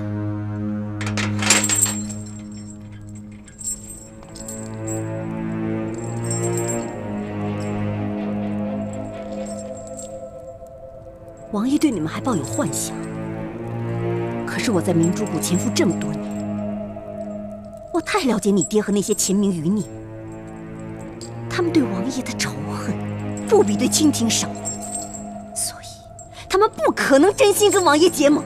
王爷对你们还抱有幻想，可是我在明珠谷潜伏这么多年，我太了解你爹和那些秦明余孽，他们对王爷的仇恨不比对清廷少，所以他们不可能真心跟王爷结盟。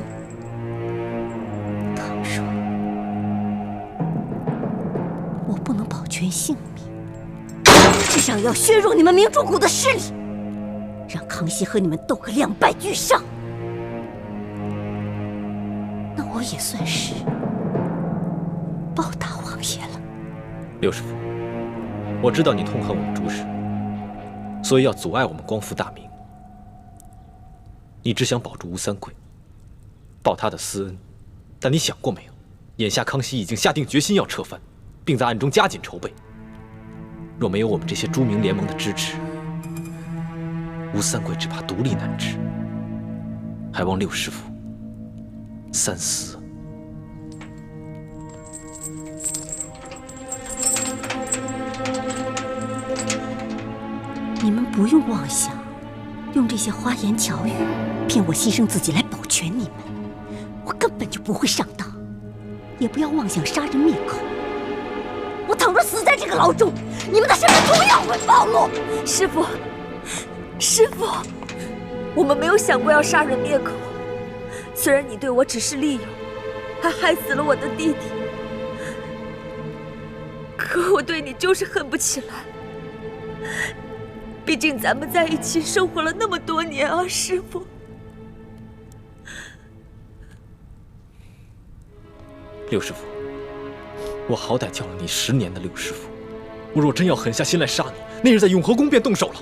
倘若我不能保全性命，至少要削弱你们明珠谷的势力，让康熙和你们斗个两败俱伤，那我也算是报答王爷了。六师傅，我知道你痛恨我们朱氏，所以要阻碍我们光复大明。你只想保住吴三桂，报他的私恩，但你想过没有？眼下康熙已经下定决心要撤藩，并在暗中加紧筹备。若没有我们这些朱明联盟的支持，吴三桂只怕独立难支，还望六师傅三思。你们不用妄想用这些花言巧语骗我牺牲自己来保全你们，我根本就不会上当。也不要妄想杀人灭口，我倘若死在这个牢中，你们的身份同样会暴露。师父，师父，我们没有想过要杀人灭口。虽然你对我只是利用，还害死了我的弟弟，可我对你就是恨不起来。毕竟咱们在一起生活了那么多年啊，师父。六师傅，我好歹叫了你10年的六师傅，我若真要狠下心来杀你，那日在永和宫便动手了，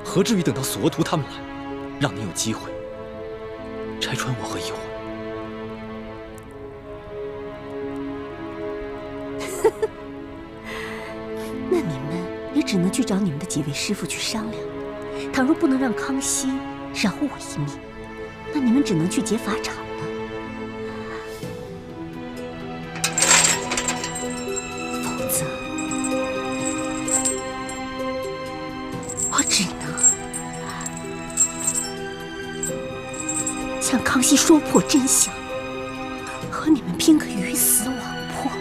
何至于等到索额图他们来，让你有机会拆穿我和奕欢？那你们也只能去找你们的几位师傅去商量。倘若不能让康熙饶我一命，那你们只能去劫法场了。否则，我只能向康熙说破真相，和你们拼个鱼死网破，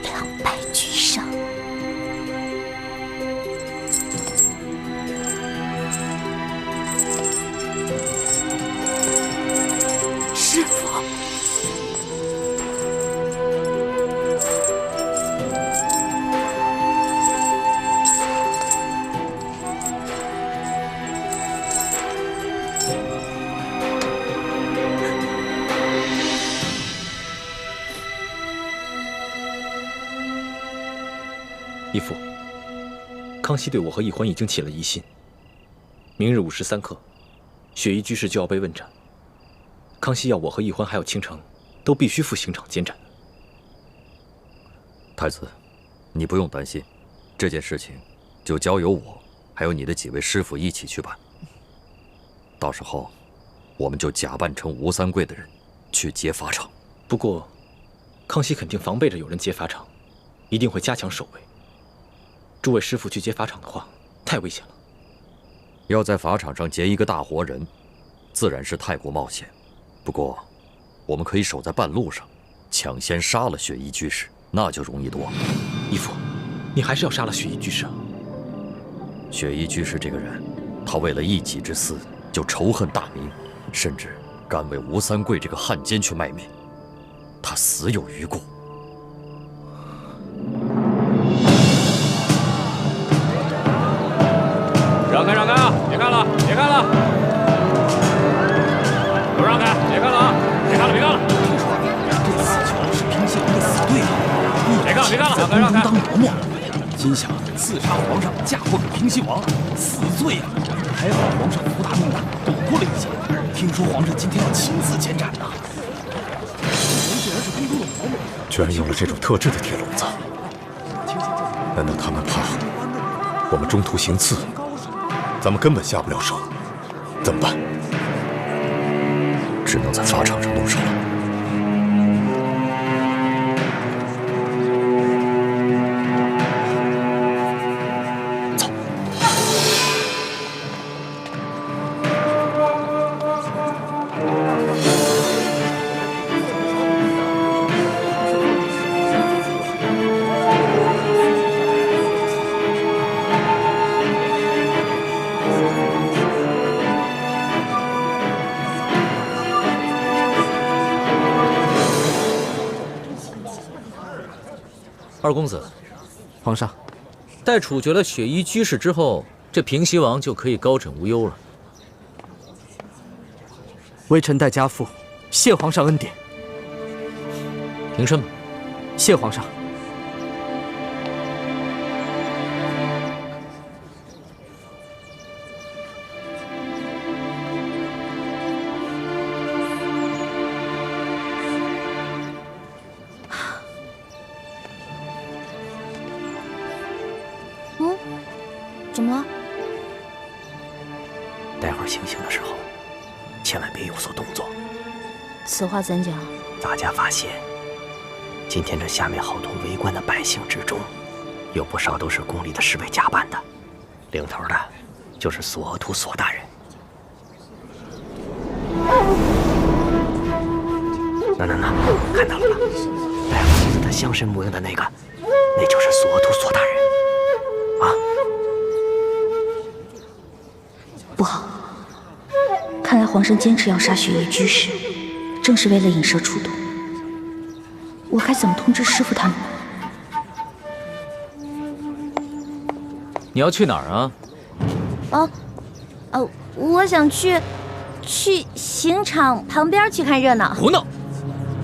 两败俱伤。师父，义父，康熙对我和奕欢已经起了疑心。明日午时3刻，雪衣居士就要被问斩。康熙要我和奕欢还有倾城，都必须赴刑场监斩。太子，你不用担心，这件事情就交由我还有你的几位师傅一起去办。到时候，我们就假扮成吴三桂的人，去劫法场。不过，康熙肯定防备着有人劫法场，一定会加强守卫。诸位师傅去劫法场的话，太危险了。要在法场上劫一个大活人，自然是太过冒险。不过，我们可以守在半路上，抢先杀了雪衣居士，那就容易多。义父，你还是要杀了雪衣居士啊！雪衣居士这个人，他为了一己之私，就仇恨大明，甚至敢为吴三桂这个汉奸去卖命，他死有余辜。让开，让开啊！别看了，别看了，都让开，别看了啊！别看了，别看了。听说这死囚是平西王的死对头，别看了，别看了，在宫中当嬷嬷，心想刺杀皇上，嫁祸给平西王，死罪啊！还好皇上福大命大，躲过了一劫。听说皇上今天要亲自监斩呢。居然用了这种特制的铁笼子，难道他们怕我们中途行刺？咱们根本下不了手，怎么办？只能在法场上动手了。走。二公子，皇上，待处决了雪衣居士之后，这平西王就可以高枕无忧了。微臣代家父谢皇上恩典。平身吧。谢皇上。怎么了？待会儿行刑的时候，千万别有所动作。此话怎讲？大家发现，今天这下面好多围观的百姓之中，有不少都是宫里的侍卫假扮的，领头的就是索额图索大人。那，看到了吧？戴胡子的乡绅模样的那个，那就是索额图索大人。啊！不好，看来皇上坚持要杀雪衣居士，正是为了引蛇出洞。我该怎么通知师傅他们呢？你要去哪儿啊？我想去刑场旁边去看热闹。胡闹！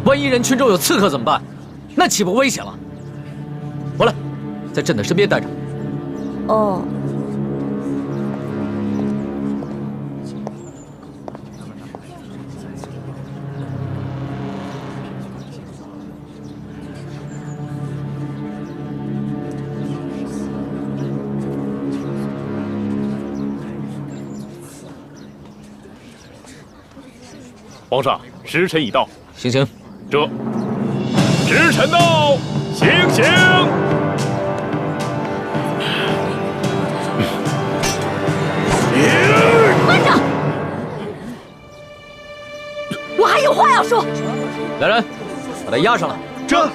万一人群中有刺客怎么办？那岂不危险了？回来，在朕的身边待着。哦。皇上，时辰已到，行刑。这，时辰到，行刑。慢着！我还有话要说。来人，把他押上来。这。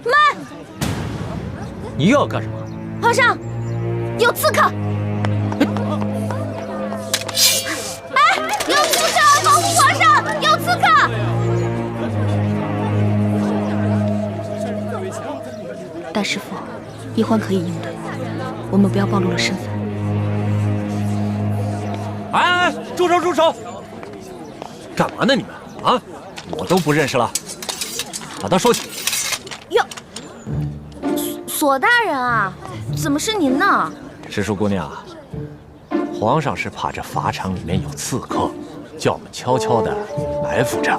慢！你又要干什么？皇上，有刺客！哎，有刺客！保护皇上！有刺客！大师傅，奕欢可以应对，我们不要暴露了身份。哎，住手住手！干嘛呢你们啊？我都不认识了，把他收起。哟，索大人啊，怎么是您呢？石树姑娘，皇上是怕这法场里面有刺客，叫我们悄悄的埋伏着。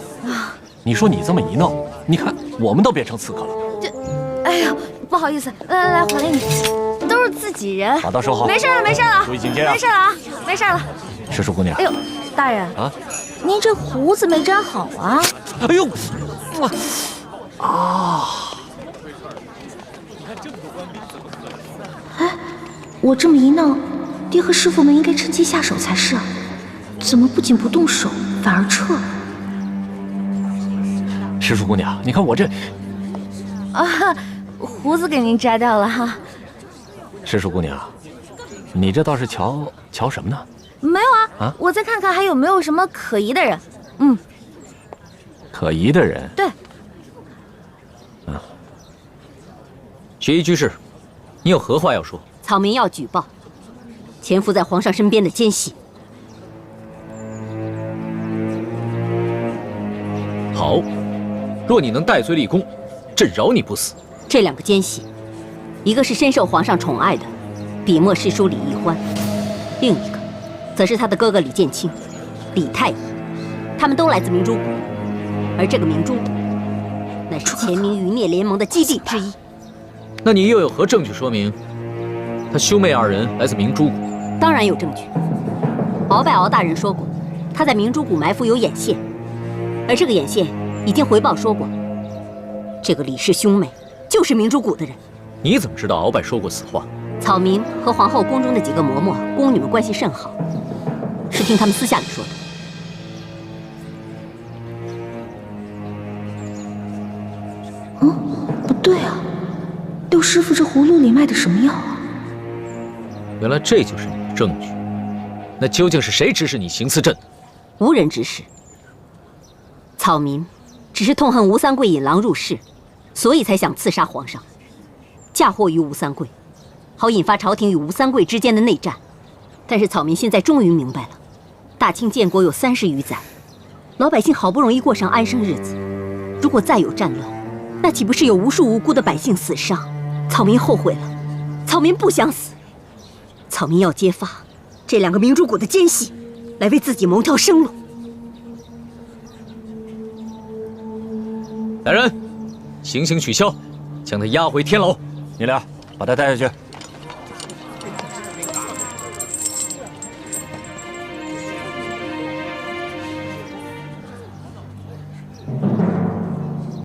你说你这么一闹，你看我们都变成刺客了。哎呀，不好意思，来，华丽，都是自己人。把刀收好。没事了，注意警戒啊！没事了啊，没事了。石树姑娘，哎呦，大人啊，您这胡子没粘好啊！哎呦，啊！哎，我这么一闹，爹和师傅们应该趁机下手才是啊，怎么不仅不动手，反而撤了？石树姑娘，你看我这……啊，胡子给您摘掉了哈。石树姑娘，你这倒是瞧什么呢？没有啊，我再看看还有没有什么可疑的人。可疑的人？对。学医居士，你有何话要说？草民要举报潜伏在皇上身边的奸细。好，若你能戴罪立功，朕饶你不死。这2个奸细，一个是深受皇上宠爱的笔墨师叔李易欢，另一个则是他的哥哥李建清、李太医，他们都来自明珠谷，而这个明珠谷乃是前明余孽联盟的基地之一。那你又有何证据说明他兄妹2人来自明珠谷？当然有证据。鳌拜鳌大人说过，他在明珠谷埋伏有眼线，而这个眼线已经回报说过，这个李氏兄妹就是明珠谷的人。你怎么知道鳌拜说过此话？草民和皇后宫中的几个嬷嬷、宫女们关系甚好，是听他们私下里说的。不对啊，六师傅这葫芦里卖的什么药啊？原来这就是你的证据。那究竟是谁指使你行刺朕的？无人指使。草民只是痛恨吴三桂引狼入室，所以才想刺杀皇上，嫁祸于吴三桂，好引发朝廷与吴三桂之间的内战。但是草民现在终于明白了，大清建国有30余载，老百姓好不容易过上安生日子，如果再有战乱，那岂不是有无数无辜的百姓死伤？草民后悔了，草民不想死，草民要揭发这2个明珠谷的奸细，来为自己谋条生路。来人，行刑取消，将他押回天牢。你俩把他带下去。